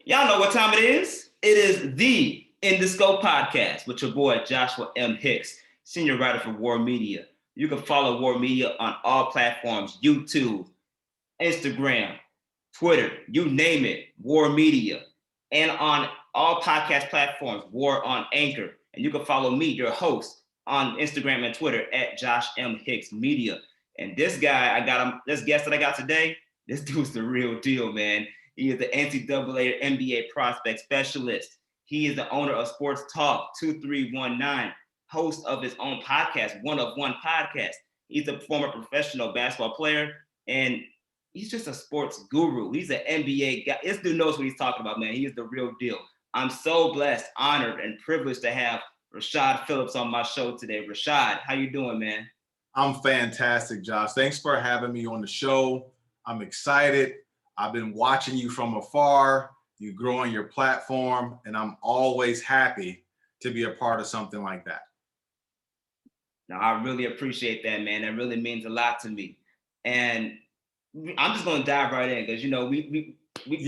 Y'all know what time it is. It is the In the Scope podcast with your boy Joshua M. Hicks, senior writer for War Media. You can follow War Media on all platforms: YouTube, Instagram, Twitter, you name it, War Media, and on all podcast platforms, War on Anchor. And you can follow me, your host, on Instagram and Twitter at Josh M. Hicks Media. And this guy, this guest that I got today, this dude's the real deal, man. He is the NCAA NBA prospect specialist. He is the owner of Sports Talk 2319, host of his own podcast, One of One Podcast. He's a former professional basketball player, and he's just a sports guru. He's an NBA guy. This dude knows what he's talking about, man. He is the real deal. I'm so blessed, honored, and privileged to have Rashad Phillips on my show today. Rashad, how you doing, man? I'm fantastic, Josh. Thanks for having me on the show. I'm excited. I've been watching you from afar. You're growing your platform, and I'm always happy to be a part of something like that. Now, I really appreciate that, man. That really means a lot to me. And I'm just going to dive right in because, you know, we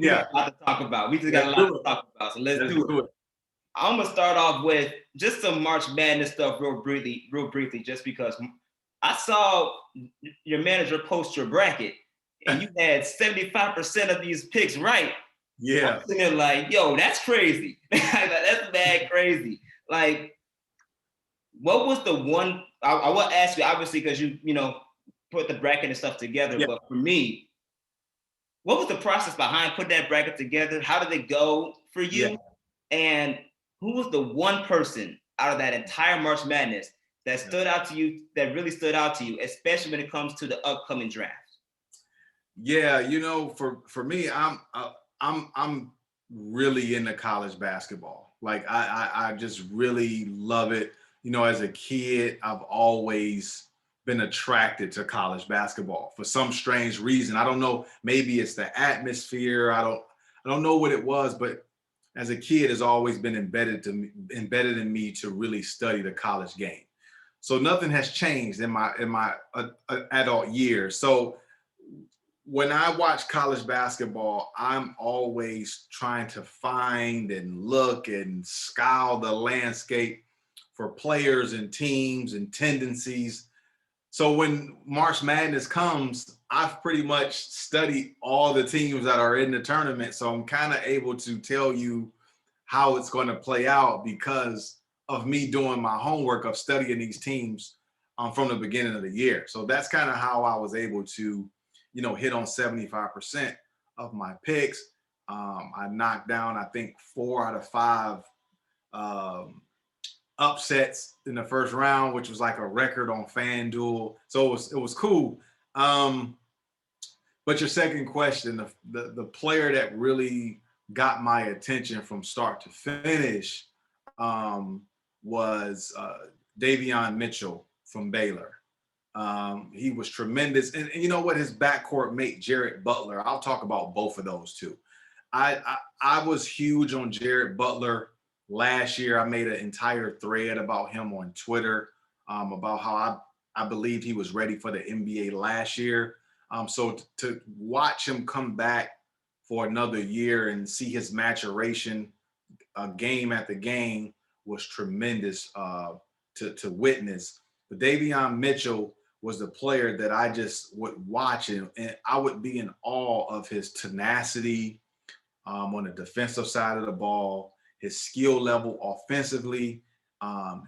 got a lot to talk about. We just got a lot to talk about. So let's do it. I'm going to start off with just some March Madness stuff real briefly, just because I saw your manager post your bracket and you had 75% of these picks right. Yeah. I'm sitting there like, yo, that's crazy. That's bad crazy. Like, what was the one, I will ask you, obviously, because you know, put the bracket and stuff together, but for me, what was the process behind putting that bracket together? How did it go for you? Yeah. And who was the one person out of that entire March Madness that stood out to you, that really stood out to you, especially when it comes to the upcoming draft? Yeah, you know, for me, I'm really into college basketball. Like I just really love it. You know, as a kid, I've always been attracted to college basketball for some strange reason. I don't know, maybe it's the atmosphere. I don't know what it was, but as a kid, it's always been embedded in me to really study the college game. So nothing has changed in my adult years. So when I watch college basketball, I'm always trying to find and look and scour the landscape for players and teams and tendencies. So when March Madness comes, I've pretty much studied all the teams that are in the tournament. So I'm kind of able to tell you how it's going to play out because of me doing my homework of studying these teams from the beginning of the year. So that's kind of how I was able to, you know, hit on 75% of my picks. I knocked down, I think, 4 out of 5 upsets in the first round, which was like a record on FanDuel. So it was cool. But your second question, the player that really got my attention from start to finish was Davion Mitchell from Baylor. He was tremendous. And you know what? His backcourt mate, Jared Butler, I'll talk about both of those two. I was huge on Jared Butler last year. I made an entire thread about him on Twitter about how I believed he was ready for the NBA last year. So to watch him come back for another year and see his maturation game after game was tremendous to witness. But Davion Mitchell was the player that I just would watch and I would be in awe of his tenacity on the defensive side of the ball, his skill level offensively,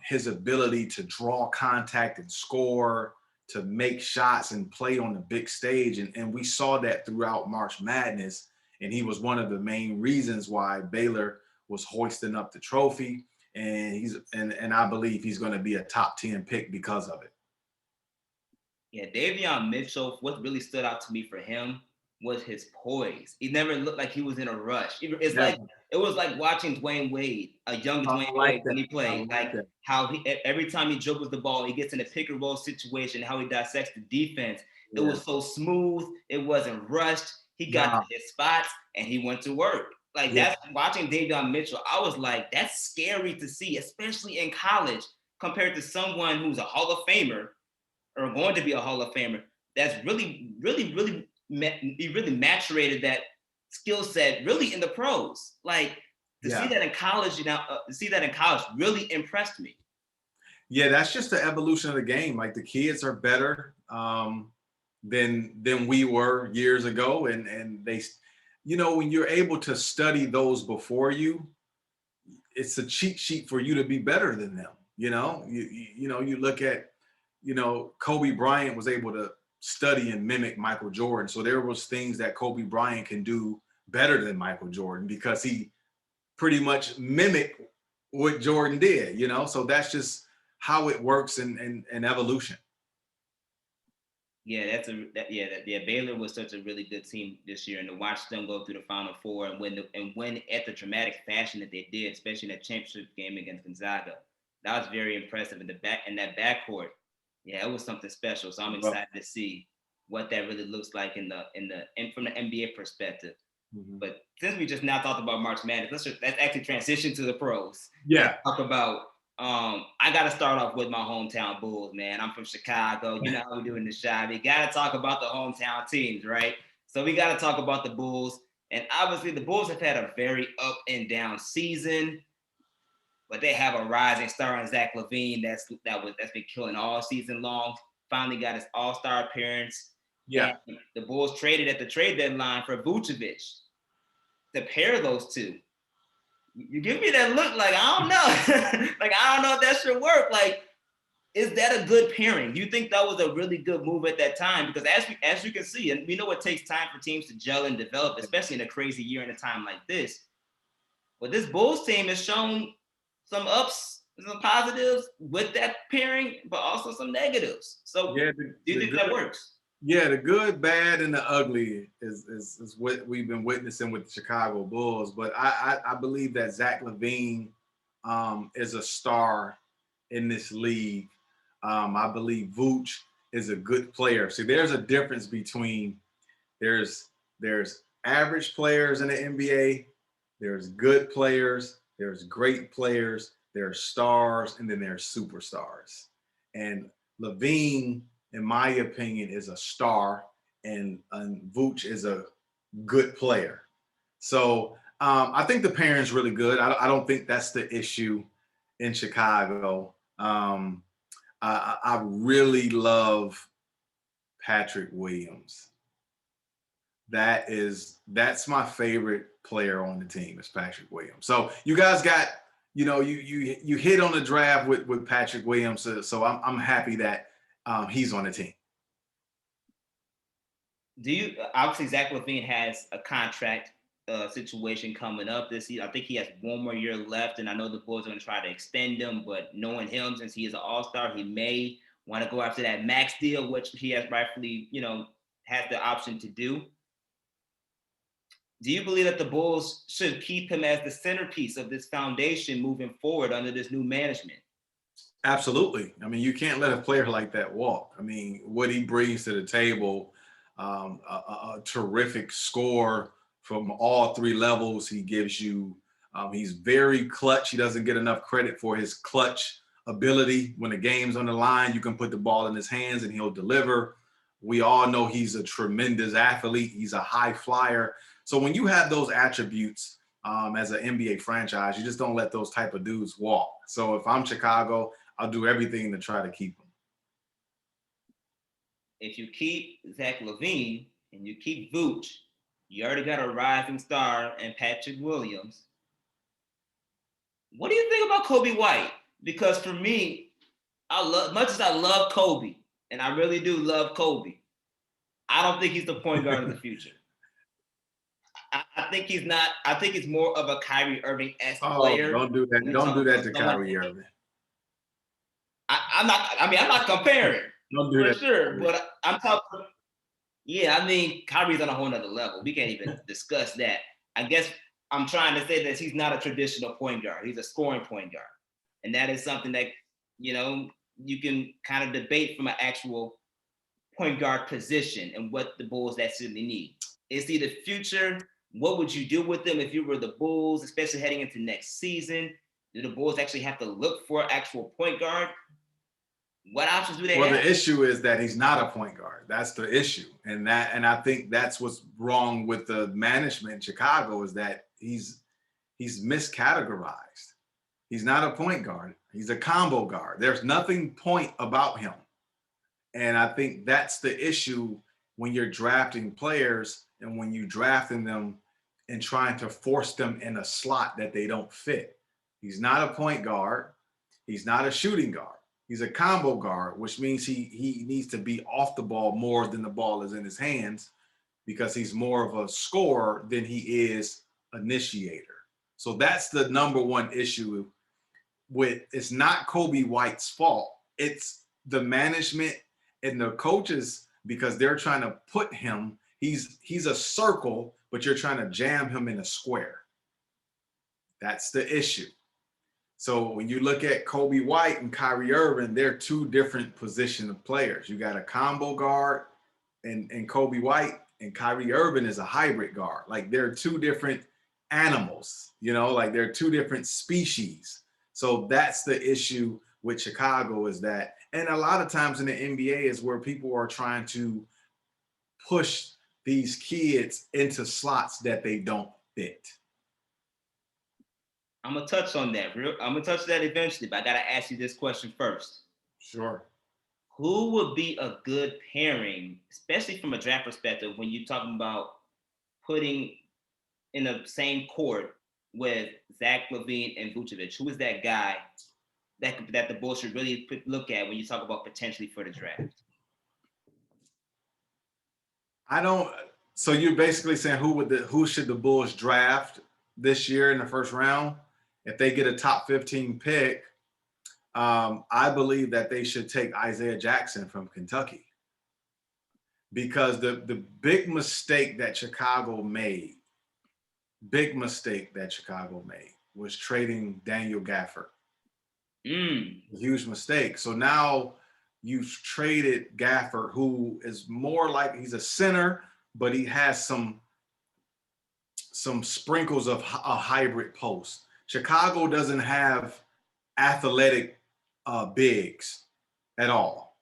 his ability to draw contact and score, to make shots and play on the big stage. And we saw that throughout March Madness. And he was one of the main reasons why Baylor was hoisting up the trophy. And I believe he's going to be a top 10 pick because of it. Yeah, Davion Mitchell, what really stood out to me for him was his poise. He never looked like he was in a rush. It was like watching Dwayne Wade, a young Dwayne Wade when he played. How every time he dribbles the ball, he gets in a pick and roll situation, how he dissects the defense. Yeah. It was so smooth. It wasn't rushed. He got to his spots and he went to work. That's watching Davion Mitchell. I was like, that's scary to see, especially in college, compared to someone who's a Hall of Famer or going to be a Hall of Famer. That's really maturated that skill set really in the pros. Like to see that in college, to see that in college really impressed me. Yeah, that's just the evolution of the game. Like the kids are better than we were years ago, and they, when you're able to study those before you, it's a cheat sheet for you to be better than them. You look at, Kobe Bryant was able to study and mimic Michael Jordan. So there was things that Kobe Bryant can do better than Michael Jordan because he pretty much mimicked what Jordan did, So that's just how it works in evolution. Yeah, Baylor was such a really good team this year, and to watch them go through the Final Four and win at the dramatic fashion that they did, especially in that championship game against Gonzaga, that was very impressive. In that backcourt, yeah, it was something special. So I'm excited to see what that really looks like and from the NBA perspective. Mm-hmm. But since we just now talked about March Madness, let's actually transition to the pros. Yeah, talk about. I got to start off with my hometown Bulls, man. I'm from Chicago. You know how we do in the Chi. We got to talk about the hometown teams, right? So we got to talk about the Bulls. And obviously the Bulls have had a very up and down season, but they have a rising star in Zach LaVine that's been killing all season long. Finally got his all-star appearance. Yeah. And the Bulls traded at the trade deadline for Vucevic to pair those two. You give me that look like, I don't know. Like, I don't know if that should work. Like, is that a good pairing? Do you think that was a really good move at that time? Because as you can see, and we know it takes time for teams to gel and develop, especially in a crazy year and a time like this. But this Bulls team has shown some ups, some positives with that pairing, but also some negatives. So do you think that works? Yeah, the good, bad, and the ugly is what we've been witnessing with the Chicago Bulls. But I believe that Zach LaVine is a star in this league. I believe Vooch is a good player. See, there's a difference between there's average players in the NBA, there's good players, there's great players, there's stars, and then there's superstars. And LaVine, in my opinion, is a star, and Vooch is a good player. So I think the pairing's really good. I don't think that's the issue in Chicago. I really love Patrick Williams. That's my favorite player on the team is Patrick Williams. So you guys got, you hit on the draft with Patrick Williams. So I'm happy that he's on the team. Obviously Zach LaVine has a contract situation coming up this season. I think he has one more year left, and I know the Bulls are going to try to extend him, but knowing him, since he is an all-star, he may want to go after that max deal, which he has rightfully, has the option to do. Do you believe that the Bulls should keep him as the centerpiece of this foundation moving forward under this new management? Absolutely. I mean, you can't let a player like that walk. I mean, what he brings to the table, a terrific score from all three levels. He gives you, he's very clutch. He doesn't get enough credit for his clutch ability. When the game's on the line, you can put the ball in his hands and he'll deliver. We all know he's a tremendous athlete. He's a high flyer. So when you have those attributes as an NBA franchise, you just don't let those type of dudes walk. So if I'm Chicago, I'll do everything to try to keep him. If you keep Zach LaVine and you keep Vooch, you already got a rising star in Patrick Williams. What do you think about Kobe White? Because for me, much as I love Kobe, and I really do love Kobe, I don't think he's the point guard of the future. I think he's not. I think he's more of a Kyrie Irving-esque player. Don't do that. Don't do that to Kyrie Irving. I'm not comparing. Don't do that. For sure, but I'm talking. Yeah, I mean, Kyrie's on a whole nother level. We can't even discuss that. I guess I'm trying to say that he's not a traditional point guard. He's a scoring point guard. And that is something that, you can kind of debate from an actual point guard position and what the Bulls actually need. Is he the future? What would you do with them if you were the Bulls, especially heading into next season? Do the Bulls actually have to look for an actual point guard? What options do they Well, have? the issue is that he's not a point guard. That's the issue. And I think that's what's wrong with the management in Chicago is that he's miscategorized. He's not a point guard. He's a combo guard. There's nothing point about him. And I think that's the issue when you're drafting players and when you drafting them and trying to force them in a slot that they don't fit. He's not a point guard. He's not a shooting guard. He's a combo guard, which means he needs to be off the ball more than the ball is in his hands because he's more of a scorer than he is initiator. So that's the number one issue with it's not Kobe White's fault. It's the management and the coaches because they're trying to put him, he's a circle, but you're trying to jam him in a square. That's the issue. So when you look at Kobe White and Kyrie Irving, they're two different position of players. You got a combo guard and Kobe White, and Kyrie Irving is a hybrid guard. Like they're two different animals, like they're two different species. So that's the issue with Chicago is that, and a lot of times in the NBA is where people are trying to push these kids into slots that they don't fit. I'm gonna touch on that. I'm gonna touch that eventually, but I gotta ask you this question first. Sure. Who would be a good pairing, especially from a draft perspective, when you're talking about putting in the same court with Zach LaVine and Vucevic? Who is that guy that the Bulls should really look at when you talk about potentially for the draft? So you're basically saying who should the Bulls draft this year in the first round? If they get a top 15 pick, I believe that they should take Isaiah Jackson from Kentucky. Because the big mistake that Chicago made was trading Daniel Gafford. Huge mistake. So now you've traded Gafford, who is more like he's a center, but he has some sprinkles of a hybrid post. Chicago doesn't have athletic bigs at all.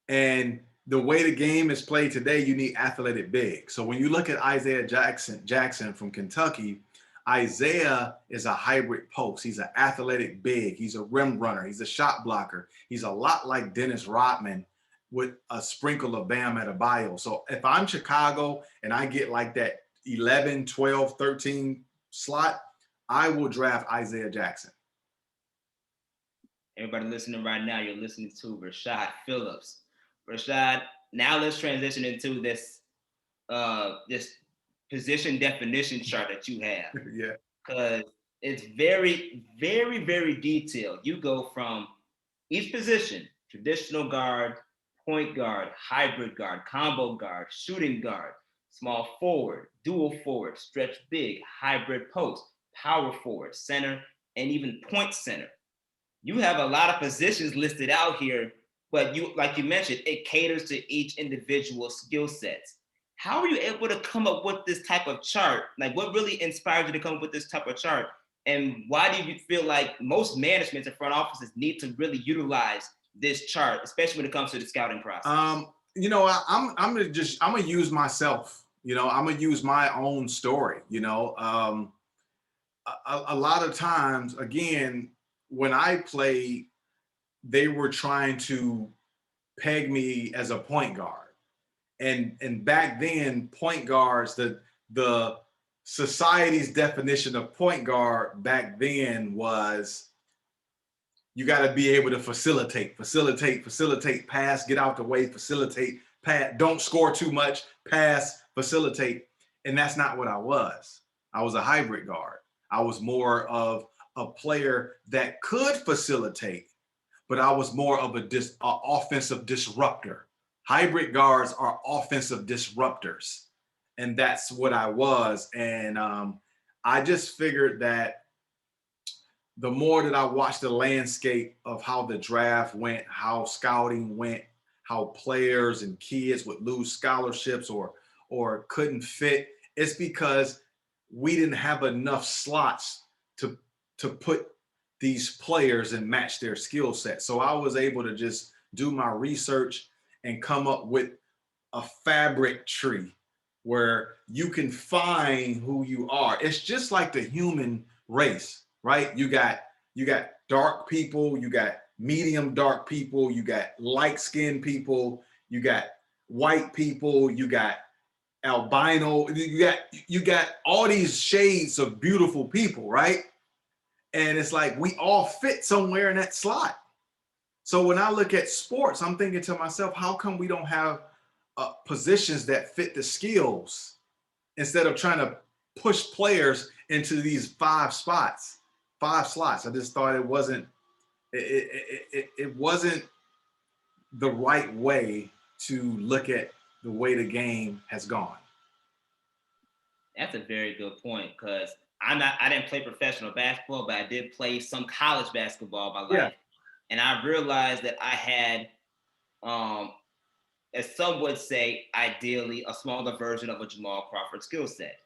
And the way the game is played today, you need athletic bigs. So when you look at Isaiah Jackson from Kentucky, Isaiah is a hybrid post. He's an athletic big. He's a rim runner. He's a shot blocker. He's a lot like Dennis Rodman with a sprinkle of Bam Adebayo. So if I'm Chicago and I get like that 11, 12, 13 slot, I will draft Isaiah Jackson. Everybody listening right now, you're listening to Rashad Phillips. Rashad, now let's transition into this position definition chart that you have. Yeah. Because it's very, very, very detailed. You go from each position, traditional guard, point guard, hybrid guard, combo guard, shooting guard, small forward, dual forward, stretch big, hybrid post, power forward, center, and even point center. You have a lot of positions listed out here, but like you mentioned, it caters to each individual skill sets. How are you able to come up with this type of chart? Like, what really inspired you to come up with this type of chart? And why do you feel like most managements and front offices need to really utilize this chart, especially when it comes to the scouting process? I'm gonna use myself. I'm gonna use my own story. A lot of times, again, when I played, they were trying to peg me as a point guard. And back then, point guards, the society's definition of point guard back then was you got to be able to facilitate, pass, get out the way, facilitate, pass, don't score too much, pass, facilitate. And that's not what I was. I was a hybrid guard. I was more of a player that could facilitate, but I was more of a offensive disruptor. Hybrid guards are offensive disruptors, and that's what I was. And I just figured that the more that I watched the landscape of how the draft went, how scouting went, how players and kids would lose scholarships or couldn't fit, it's because we didn't have enough slots to put these players and match their skill set. So I was able to just do my research, and come up with a fabric tree where you can find who you are. It's just like the human race, right? You got dark people, you got medium dark people, you got light-skinned people, you got white people, you got albino, you got all these shades of beautiful people, right? And it's like we all fit somewhere in that slot. So when I look at sports, I'm thinking to myself, how come we don't have positions that fit the skills instead of trying to push players into these five slots? I just thought it wasn't the right way to look at the way the game has gone. That's a very good point, because I didn't play professional basketball, but I did play some college basketball my life. Yeah. And I realized that I had, as some would say, ideally, a smaller version of a Jamal Crawford skill set,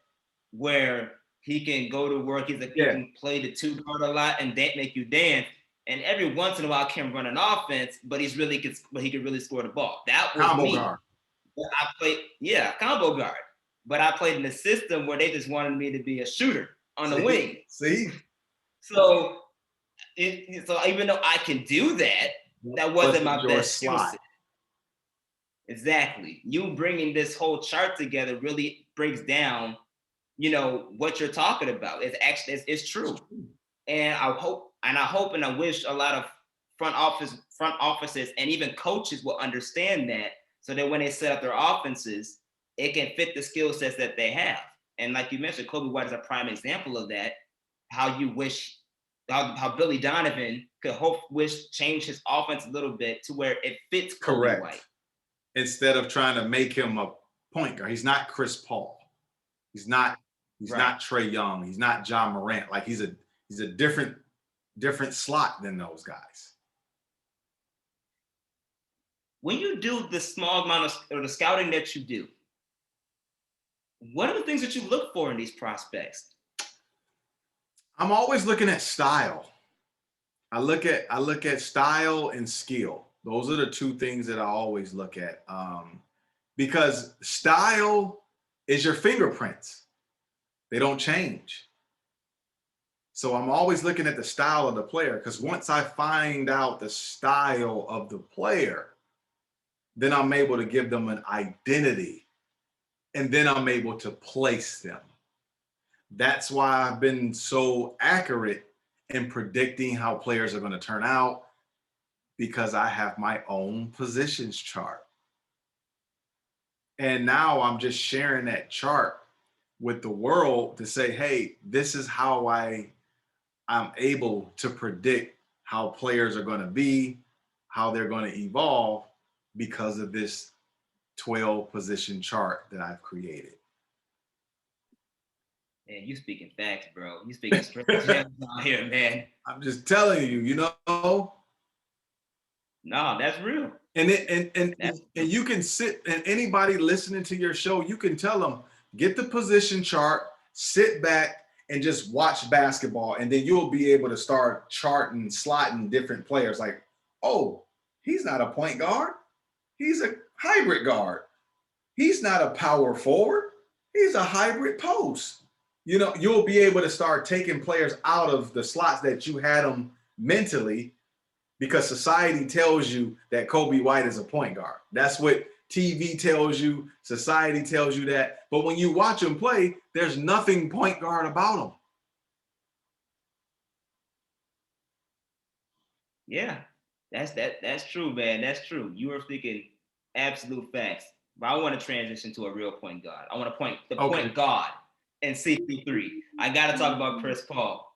where he can go to work, he can play the two guard a lot and make you dance. And every once in a while can run an offense, but he can really score the ball. That was Combo me. guard. I played, combo guard. But I played in a system where they just wanted me to be a shooter on the wing. See? So even though I can do that, that wasn't my best skill set. Exactly. You bringing this whole chart together really breaks down, what you're talking about. It's true. And I hope and I wish a lot of front offices and even coaches will understand that, so that when they set up their offenses, it can fit the skill sets that they have. And like you mentioned, Kobe White is a prime example of that. How Billy Donovan could change his offense a little bit to where it fits Kobe White. Instead of trying to make him a point guard. He's not Chris Paul. He's not Trae Young. He's not John Morant. Like he's a different slot than those guys. When you do the small amount of the scouting that you do, what are the things that you look for in these prospects? I'm always looking at style. I look at style and skill. Those are the two things that I always look at, because style is your fingerprints. They don't change. So I'm always looking at the style of the player, because once I find out the style of the player, then I'm able to give them an identity, and then I'm able to place them. That's why I've been so accurate in predicting how players are going to turn out, because I have my own positions chart. And now I'm just sharing that chart with the world to say, hey, this is how I'm able to predict how players are going to be, how they're going to evolve, because of this 12 position chart that I've created. Man, you speaking facts, bro. You speaking straight gems out here, man. I'm just telling you, No, that's real. And you can sit, and anybody listening to your show, you can tell them, get the position chart, sit back and just watch basketball, and then you'll be able to start charting, slotting different players. Like, oh, he's not a point guard. He's a hybrid guard. He's not a power forward. He's a hybrid post. You'll be able to start taking players out of the slots that you had them mentally, because society tells you that Kobe White is a point guard. That's what TV tells you. Society tells you that. But when you watch him play, there's nothing point guard about him. Yeah, that's true, man. That's true. You are speaking absolute facts. But I want to transition to a real point guard. I want to point guard and CP3. I got to talk about Chris Paul,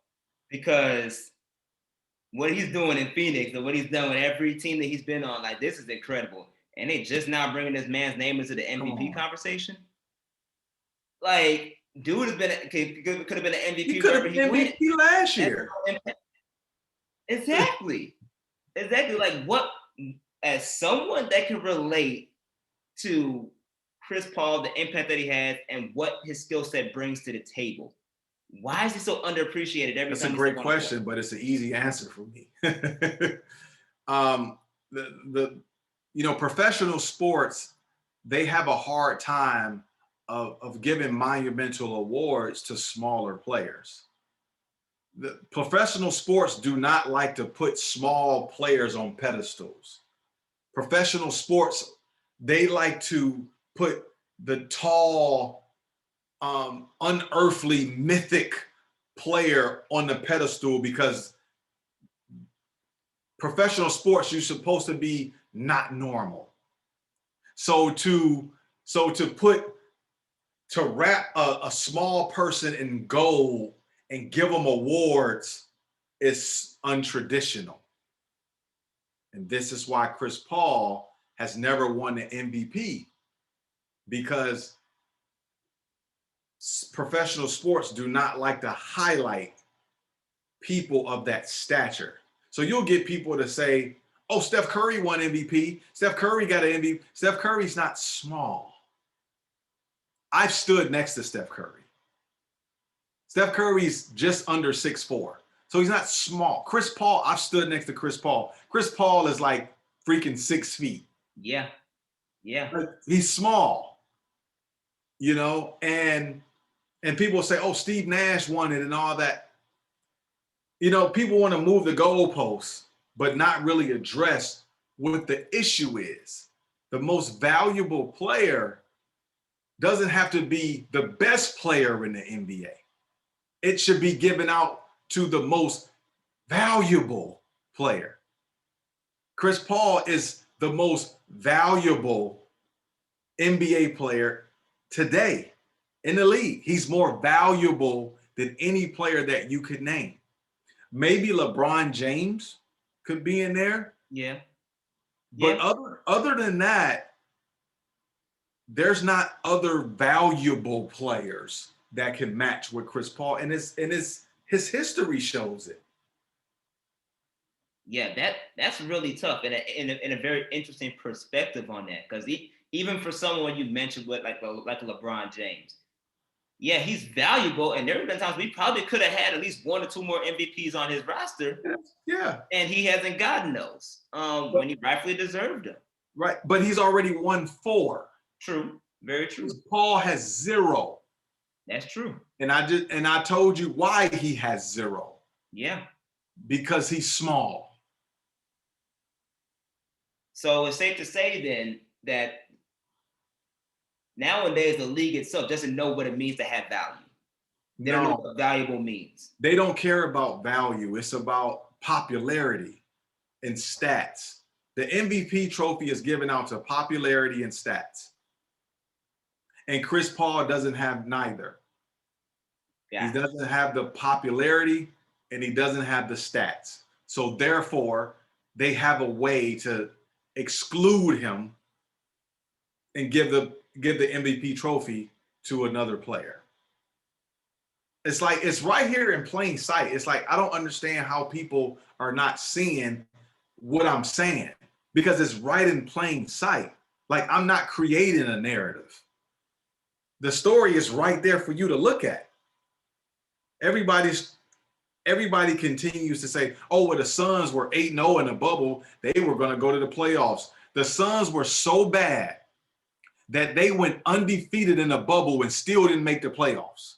because what he's doing in Phoenix and what he's done with every team that he's been on, like, this is incredible. And they just now bringing this man's name into the MVP conversation. Like, dude could have been an MVP. He could have been MVP last year. Exactly. Like, what, as someone that can relate to Chris Paul, the impact that he has and what his skill set brings to the table, why is he so underappreciated every time? That's a great question, but it's an easy answer for me. professional sports, they have a hard time of giving monumental awards to smaller players. The professional sports do not like to put small players on pedestals. Professional sports, they like to put the tall, unearthly, mythic player on the pedestal, because professional sports, you're supposed to be not normal. So to wrap a small person in gold and give them awards is untraditional. And this is why Chris Paul has never won the MVP, because professional sports do not like to highlight people of that stature. So you'll get people to say, oh, Steph Curry won MVP. Steph Curry got an MVP. Steph Curry's not small. I've stood next to Steph Curry. Steph Curry's just under 6'4". So he's not small. Chris Paul, I've stood next to Chris Paul. Chris Paul is like freaking 6 feet. Yeah. Yeah. He's small, and people say, oh, Steve Nash won it and all that. People want to move the goalposts, but not really address what the issue is. The most valuable player doesn't have to be the best player in the NBA. It should be given out to the most valuable player. Chris Paul is the most valuable NBA player today in the league. He's more valuable than any player that you could name. Maybe LeBron James could be in there. Yeah. But other than that, there's not other valuable players that can match with Chris Paul, and his history shows it. Yeah, that's really tough, and in a very interesting perspective on that, because even for someone you mentioned with like LeBron James, yeah, he's valuable, and there have been times we probably could have had at least 1 or 2 more MVPs on his roster. Yeah, and he hasn't gotten those when he rightfully deserved them. Right, but he's already won 4. True, very true. Paul has 0. That's true. And I told you why he has 0. Yeah. Because he's small. So it's safe to say then that nowadays the league itself doesn't know what it means to have value. They don't know what valuable means. They don't care about value. It's about popularity and stats. The MVP trophy is given out to popularity and stats. And Chris Paul doesn't have neither. Yeah. He doesn't have the popularity and he doesn't have the stats. So therefore, they have a way to exclude him and give the MVP trophy to another player. It's like, it's right here in plain sight. It's like, I don't understand how people are not seeing what I'm saying, because it's right in plain sight. Like, I'm not creating a narrative. The story is right there for you to look at. Everybody continues to say, oh, well, the Suns were 8-0 in the bubble. They were going to go to the playoffs. The Suns were so bad that they went undefeated in the bubble and still didn't make the playoffs.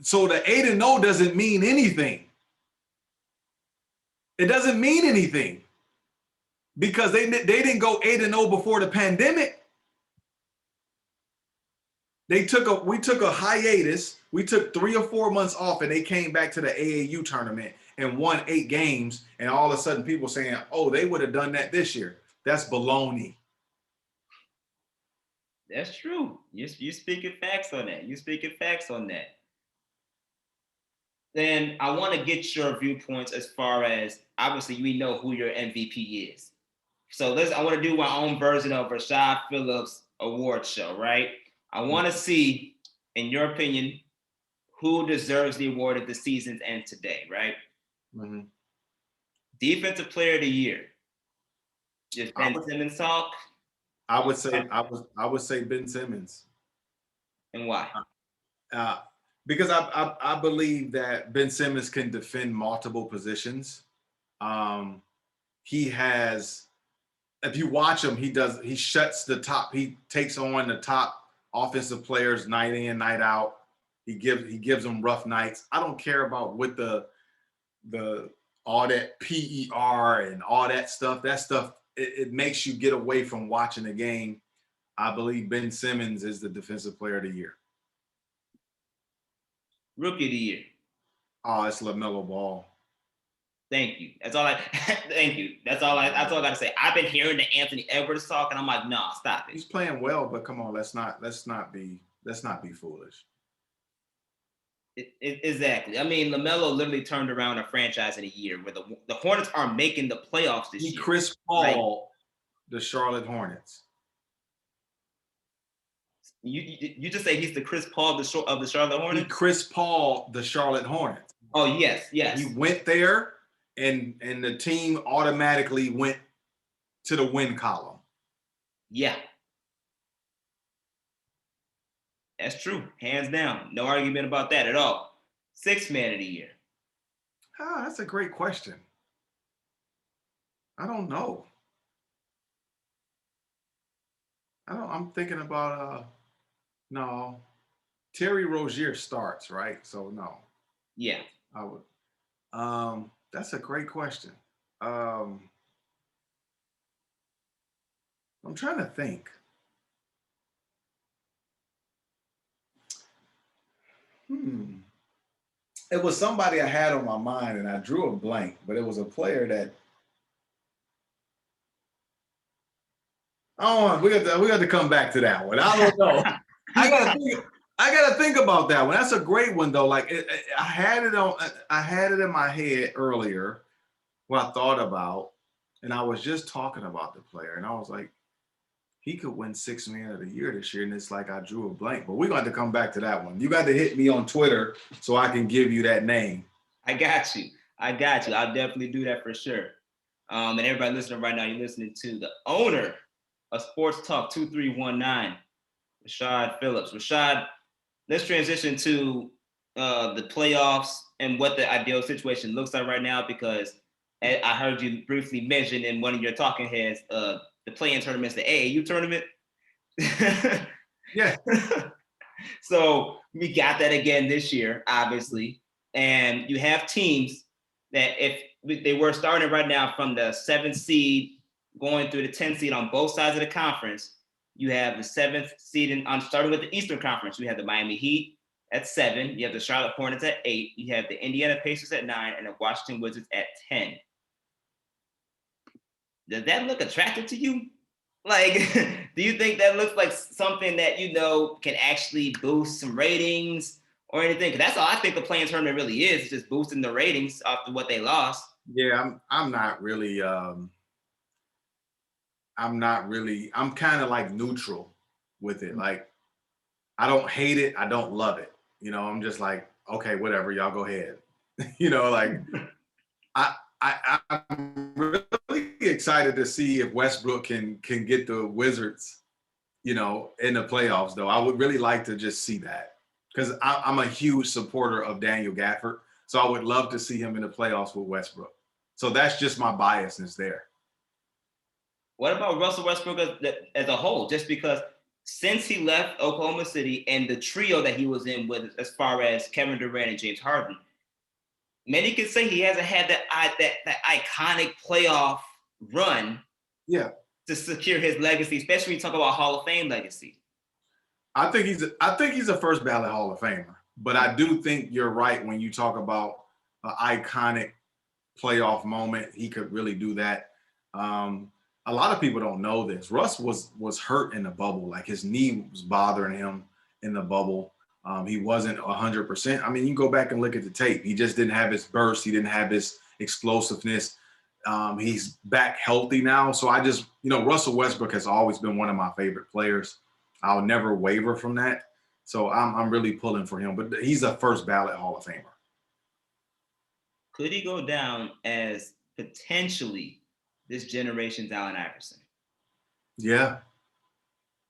So the 8-0 doesn't mean anything. It doesn't mean anything because they didn't go 8-0 before the pandemic. We took a hiatus. We took 3 or 4 months off, and they came back to the AAU tournament and won 8 games. And all of a sudden, people saying, "Oh, they would have done that this year." That's baloney. That's true. You speaking facts on that. You speaking facts on that. Then I want to get your viewpoints as far as, obviously we know who your MVP is. So I want to do my own version of Rashad Phillips award show, right? I want to see, in your opinion, who deserves the award at the season's end today, right? Mm-hmm. Defensive Player of the Year. Just Ben Simmons talk. I would say Ben Simmons. And why? Because I believe that Ben Simmons can defend multiple positions. he has, if you watch him, he shuts the top, he takes on the top offensive players night in, night out. He gives them rough nights. I don't care about what the all that PER and all that stuff. That stuff, it makes you get away from watching the game. I believe Ben Simmons is the defensive player of the year. Rookie of the year. Oh, it's LaMelo Ball. Thank you. That's all I. Thank you. That's all I got to say. I've been hearing the Anthony Edwards talk, and I'm like, no, stop it. He's playing well, but come on, let's not be foolish. Exactly. I mean, LaMelo literally turned around a franchise in a year where the Hornets are making the playoffs this year. Chris Paul, the Charlotte Hornets. You just say he's the Chris Paul of the Charlotte Hornets? Chris Paul, the Charlotte Hornets. Oh, yes. He went there, and the team automatically went to the win column. Yeah. That's true. Hands down. No argument about that at all. Sixth man of the year. That's a great question. I don't know. I'm thinking about no. Terry Rozier starts, right? So no. Yeah. I would. That's a great question. I'm trying to think. It was somebody I had on my mind, and I drew a blank, but it was a player that. Oh, we got to come back to that one. I don't know. I gotta think about that one. That's a great one though. Like I had it in my head earlier, what I thought about, and I was just talking about the player, and I was like, he could win Sixth Man of the Year this year, and it's like I drew a blank. But we're going to come back to that one. You got to hit me on Twitter so I can give you that name. I got you. I'll definitely do that for sure. And everybody listening right now, you're listening to the owner of Sports Talk 2319, Rashad Phillips. Rashad, let's transition to the playoffs and what the ideal situation looks like right now, because I heard you briefly mention in one of your talking heads the play-in tournament's the AAU tournament. Yeah. So we got that again this year, obviously. And you have teams that if they were starting right now from the 7th seed going through the 10th seed on both sides of the conference, you have the 7th seed starting with the Eastern Conference. You have the Miami Heat at 7. You have the Charlotte Hornets at 8. You have the Indiana Pacers at 9 and the Washington Wizards at 10. Does that look attractive to you? Like, do you think that looks like something that, can actually boost some ratings or anything? Because that's all I think the play-in tournament really is just boosting the ratings after what they lost. Yeah, I'm not really, I'm kind of like neutral with it. Like, I don't hate it. I don't love it. I'm just like, okay, whatever, y'all go ahead. Like, I'm really excited to see if Westbrook can get the Wizards, in the playoffs, though. I would really like to just see that, because I'm a huge supporter of Daniel Gafford. So I would love to see him in the playoffs with Westbrook. So that's just my biasness there. What about Russell Westbrook as a whole? Just because since he left Oklahoma City and the trio that he was in with, as far as Kevin Durant and James Harden, many could say he hasn't had that iconic playoff run. Yeah. To secure his legacy, especially when you talk about Hall of Fame legacy. I think he's a first ballot Hall of Famer, but I do think you're right when you talk about an iconic playoff moment. He could really do that. A lot of people don't know this. Russ was hurt in the bubble. Like, his knee was bothering him in the bubble. He wasn't 100%. I mean, you go back and look at the tape. He just didn't have his burst. He didn't have his explosiveness. He's back healthy now. So I just, Russell Westbrook has always been one of my favorite players. I'll never waver from that. So I'm really pulling for him. But he's a first ballot Hall of Famer. Could he go down as potentially this generation's Allen Iverson? Yeah.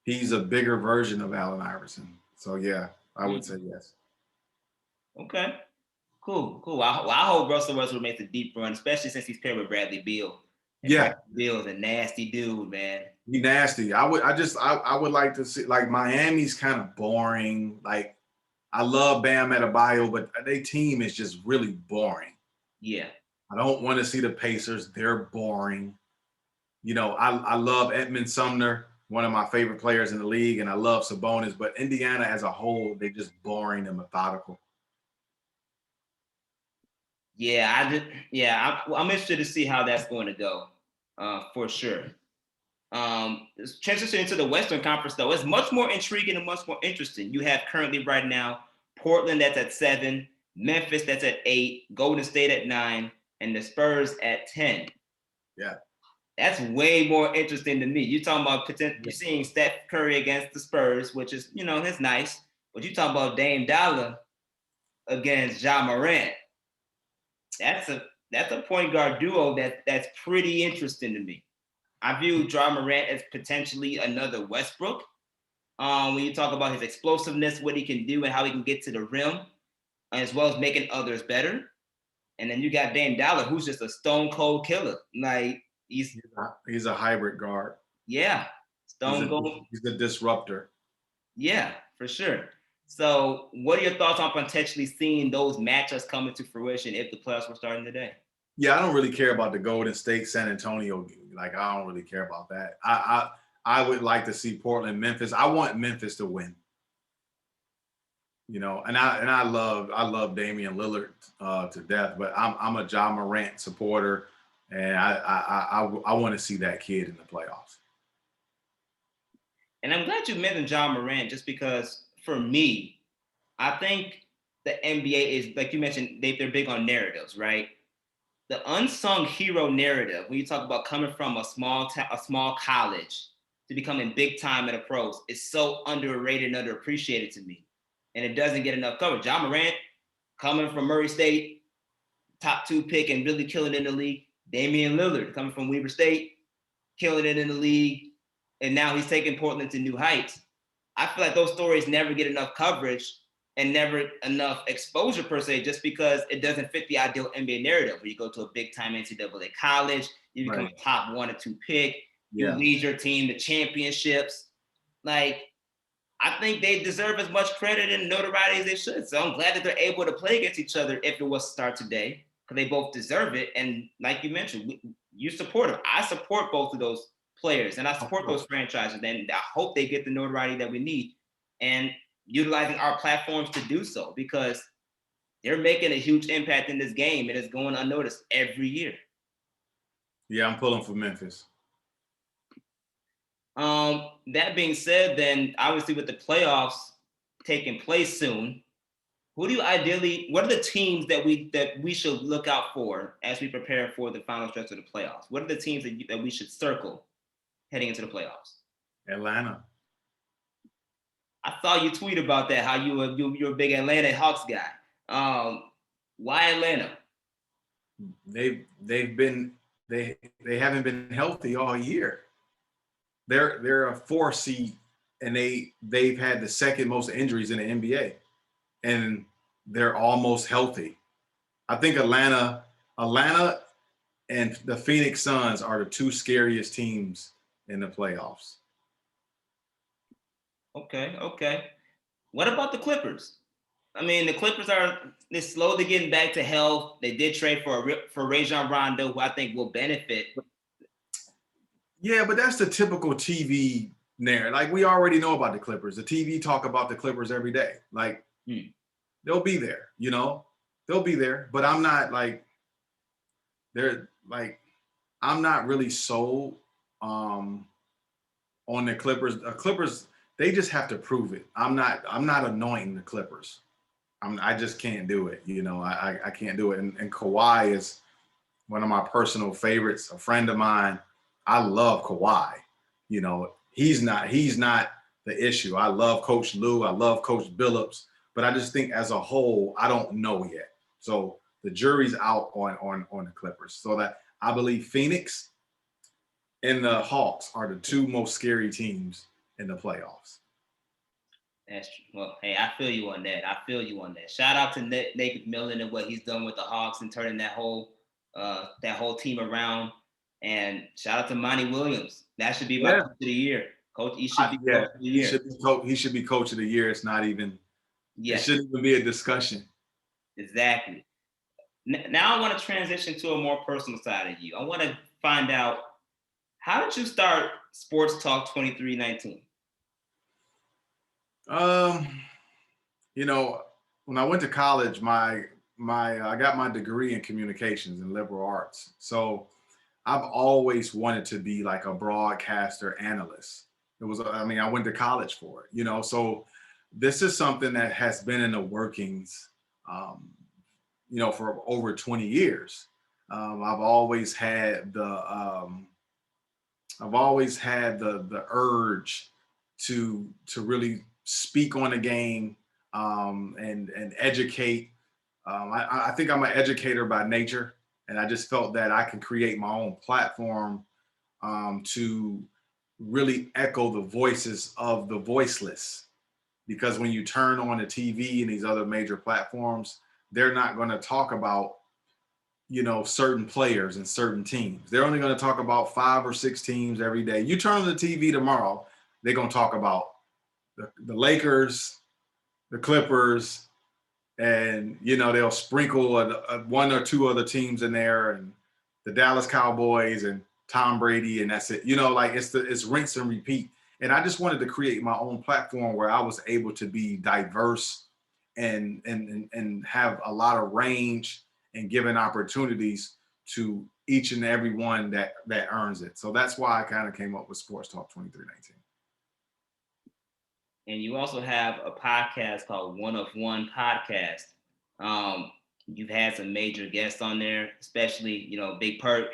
He's a bigger version of Allen Iverson. So, yeah, I would say yes. Okay. Cool. I hope Russell Westbrook makes a deep run, especially since he's paired with Bradley Beal. And Yeah, Bradley Beal is a nasty dude, man. he nasty. I would like to see, like, Miami's kind of boring. Like, I love Bam Adebayo, but their team is just really boring. Yeah. I don't want to see the Pacers. They're boring. I love Edmund Sumner, one of my favorite players in the league, and I love Sabonis, but Indiana as a whole, they're just boring and methodical. I'm interested to see how that's going to go, for sure. Transitioning to the Western Conference, though, it's much more intriguing and much more interesting. You have currently right now Portland that's at 7, Memphis that's at 8, Golden State at 9, and the Spurs at 10. Yeah. That's way more interesting to me. You're talking about you're seeing Steph Curry against the Spurs, which is, that's nice. But you talking about Dame Dollar against Ja Morant. That's a point guard duo that's pretty interesting to me. I view Ja Morant as potentially another Westbrook. When you talk about his explosiveness, what he can do, and how he can get to the rim, as well as making others better. And then you got Dame Dollar, who's just a stone cold killer. Like he's a hybrid guard. Yeah, stone cold. He's a disruptor. Yeah, for sure. So, what are your thoughts on potentially seeing those matchups coming to fruition if the playoffs were starting today? Yeah, I don't really care about the Golden State San Antonio. Like, I don't really care about that. I would like to see Portland, Memphis. I want Memphis to win. And I love Damian Lillard to death, but I'm a Ja Morant supporter, and I want to see that kid in the playoffs. And I'm glad you mentioned Ja Morant, just because for me, I think the NBA is, like you mentioned, they're big on narratives, right? The unsung hero narrative, when you talk about coming from a small college to becoming big time in the pros, is so underrated and underappreciated to me. And it doesn't get enough coverage. Ja Morant, coming from Murray State, top 2 pick and really killing in the league. Damian Lillard, coming from Weber State, killing it in the league. And now he's taking Portland to new heights. I feel like those stories never get enough coverage and never enough exposure per se, just because it doesn't fit the ideal NBA narrative where you go to a big time NCAA college, you become a top 1 or 2 pick, you lead your team to championships. Like, I think they deserve as much credit and notoriety as they should. So I'm glad that they're able to play against each other if it was to start today, because they both deserve it. And like you mentioned, you support them. I support both of those players, and I support those franchises. And I hope they get the notoriety that we need, and utilizing our platforms to do so, because they're making a huge impact in this game, and it's going unnoticed every year. Yeah, I'm pulling for Memphis. That being said, then obviously with the playoffs taking place soon, what are the teams that we should look out for as we prepare for the final stretch of the playoffs? What are the teams that we should circle heading into the playoffs? Atlanta. I saw you tweet about that, how you're a big Atlanta Hawks guy. Why Atlanta? They haven't been healthy all year. They're a 4 seed, and they've had the second most injuries in the NBA, and they're almost healthy. I think Atlanta and the Phoenix Suns are the 2 scariest teams in the playoffs. Okay. What about the Clippers? I mean, the Clippers they're slowly getting back to health. They did trade for Rajon Rondo, who I think will benefit. Yeah, but that's the typical TV narrative. Like, we already know about the Clippers. The TV talk about the Clippers every day. Like, they'll be there, they'll be there. But I'm not I'm not really sold on the Clippers. The Clippers, they just have to prove it. I'm not anointing the Clippers. I just can't do it. I can't do it. And Kawhi is one of my personal favorites, a friend of mine. I love Kawhi. He's not the issue. I love Coach Lue. I love Coach Phillips. But I just think as a whole, I don't know yet. So the jury's out on the Clippers. So that I believe Phoenix and the Hawks are the 2 most scary teams in the playoffs. That's true. Well, hey, I feel you on that. Shout out to Nate McMillan and what he's done with the Hawks and turning that whole team around. And shout out to Monty Williams. That should be my Yeah, coach of the year. Coach, he should be yeah, coach of the year. he should be coach of the year. It Yes, shouldn't even be a discussion. exactly. Now I want to transition to a more personal side of you. I want to find out, how did you start Sports Talk 2319? Um, you know, when I went to college, I got my degree in communications and liberal arts. So I've always wanted to be like a broadcaster analyst. I went to college for it, so this is something that has been in the workings, um, for over 20 years. I've always had the urge to really speak on the game, and educate. I think I'm an educator by nature, and I just felt that I can create my own platform, to really echo the voices of the voiceless. Because when you turn on the TV and these other major platforms, they're not going to talk about certain players and certain teams. They're only going to talk about 5 or 6 teams every day. You turn on the TV tomorrow, they're going to talk about the Lakers, the Clippers, and they'll sprinkle one or two other teams in there, and the Dallas Cowboys and Tom Brady, and that's it. Like it's rinse and repeat. And I just wanted to create my own platform where I was able to be diverse, and have a lot of range, and given opportunities to each and every one that earns it. So that's why I kind of came up with Sports Talk 2319. And you also have a podcast called One of One Podcast. You've had some major guests on there, especially Big Perk,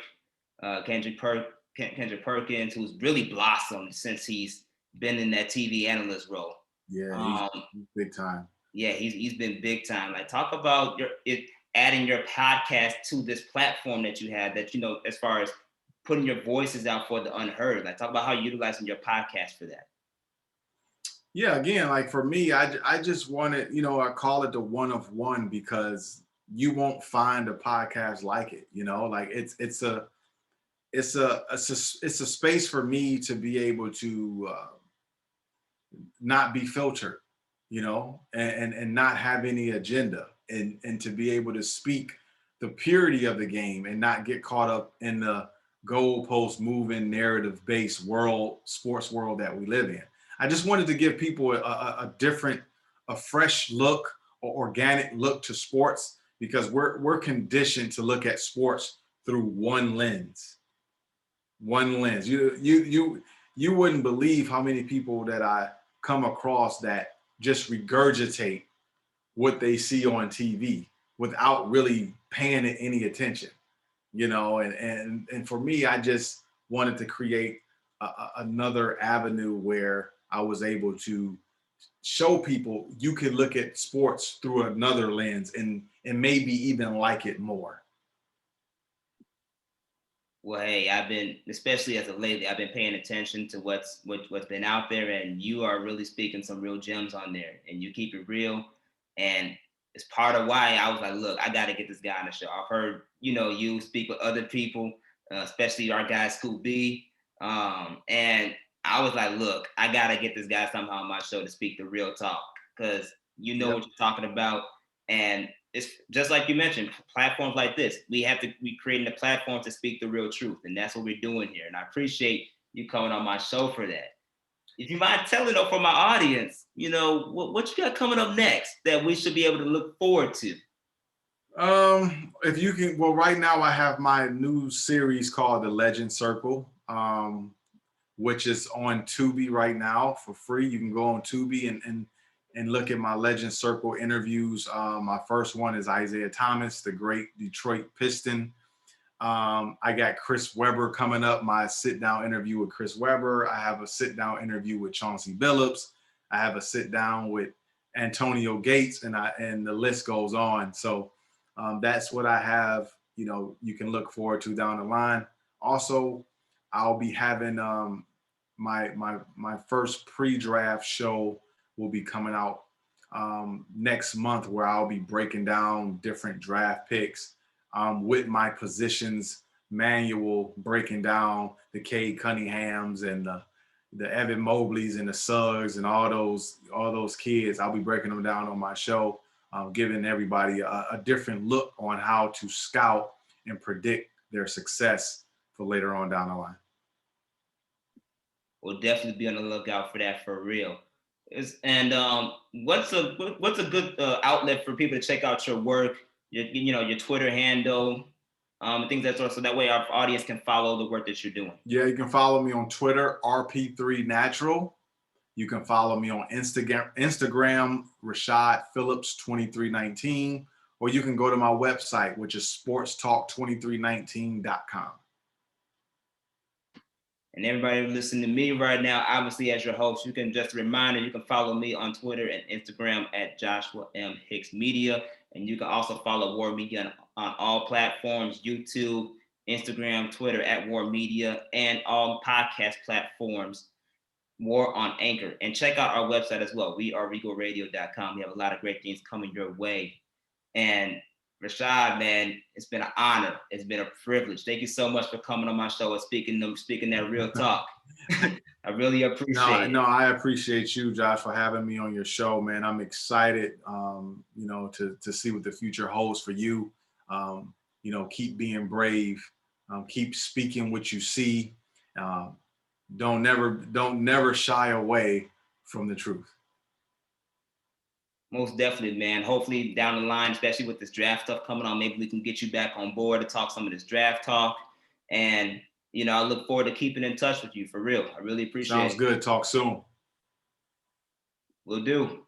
Kendrick Perkins, who's really blossomed since he's been in that TV analyst role. Yeah, Um, he's big time. yeah, he's been big time. Like, talk about adding your podcast to this platform that you have, that as far as putting your voices out for the unheard. Like, talk about how you're utilizing your podcast for that. Yeah, again, like for me, I just wanted, I call it the one of one, because you won't find a podcast like it. Like it's a space for me to be able to, not be filtered, and not have any agenda, and to be able to speak the purity of the game, and not get caught up in the goalpost moving narrative based sports world that we live in. I just wanted to give people a different, a fresh look, or organic look to sports, because we're conditioned to look at sports through one lens. One lens. You wouldn't believe how many people that I come across that just regurgitate what they see on TV without really paying it any attention. And for me, I just wanted to create another avenue where I was able to show people you can look at sports through another lens, and maybe even like it more. Well, hey, I've been, especially as of lately, I've been paying attention to what's been out there, and you are really speaking some real gems on there, and you keep it real, and it's part of why I was like, look, I got to get this guy on the show. I've heard you speak with other people, especially our guy Scoop B, and I was like, look, I got to get this guy somehow on my show to speak the real talk, because Yep. what you're talking about, and it's just like you mentioned, platforms like this, we creating a platform to speak the real truth, and that's what we're doing here. And I appreciate you coming on my show for that. If you mind telling though, for my audience, what you got coming up next that we should be able to look forward to? If you can, well, right now I have my new series called The Legend Circle, which is on Tubi right now for free. You can go on Tubi and look at my Legend Circle interviews. My first one is Isaiah Thomas, the great Detroit Piston. I got Chris Webber coming up, my sit-down interview with Chris Webber. I have a sit-down interview with Chauncey Phillips. I have a sit-down with Antonio Gates, and the list goes on. So that's what I have, you can look forward to down the line. Also, I'll be having my first pre-draft show will be coming out next month, where I'll be breaking down different draft picks, with my positions manual breaking down the Cade Cunninghams and the Evan Mobleys and the Suggs and all those kids. I'll be breaking them down on my show, giving everybody a different look on how to scout and predict their success for later on down the line. We'll definitely be on the lookout for that for real. What's a good outlet for people to check out your work, your Twitter handle, things that sort of, so that way our audience can follow the work that you're doing? Yeah, you can follow me on Twitter, RP3Natural. You can follow me on Instagram, Rashad Phillips 2319, or you can go to my website, which is sportstalk2319.com. And everybody listening to me right now, obviously as your host, you can just a reminder, you can follow me on Twitter and Instagram at Joshua M. Hicks Media. And you can also follow War Media on all platforms, YouTube, Instagram, Twitter at War Media, and all podcast platforms, War on Anchor. And check out our website as well, weareregalradio.com. We have a lot of great things coming your way. And Rashad, man, it's been an honor. It's been a privilege. Thank you so much for coming on my show and speaking that real talk. I really appreciate it. No, I appreciate you, Josh, for having me on your show, man. I'm excited, to see what the future holds for you. Keep being brave. Keep speaking what you see. Don't never shy away from the truth. Most definitely, man. Hopefully down the line, especially with this draft stuff coming on, maybe we can get you back on board to talk some of this draft talk. And, I look forward to keeping in touch with you for real. I really appreciate it. Sounds good. Talk soon. Will do.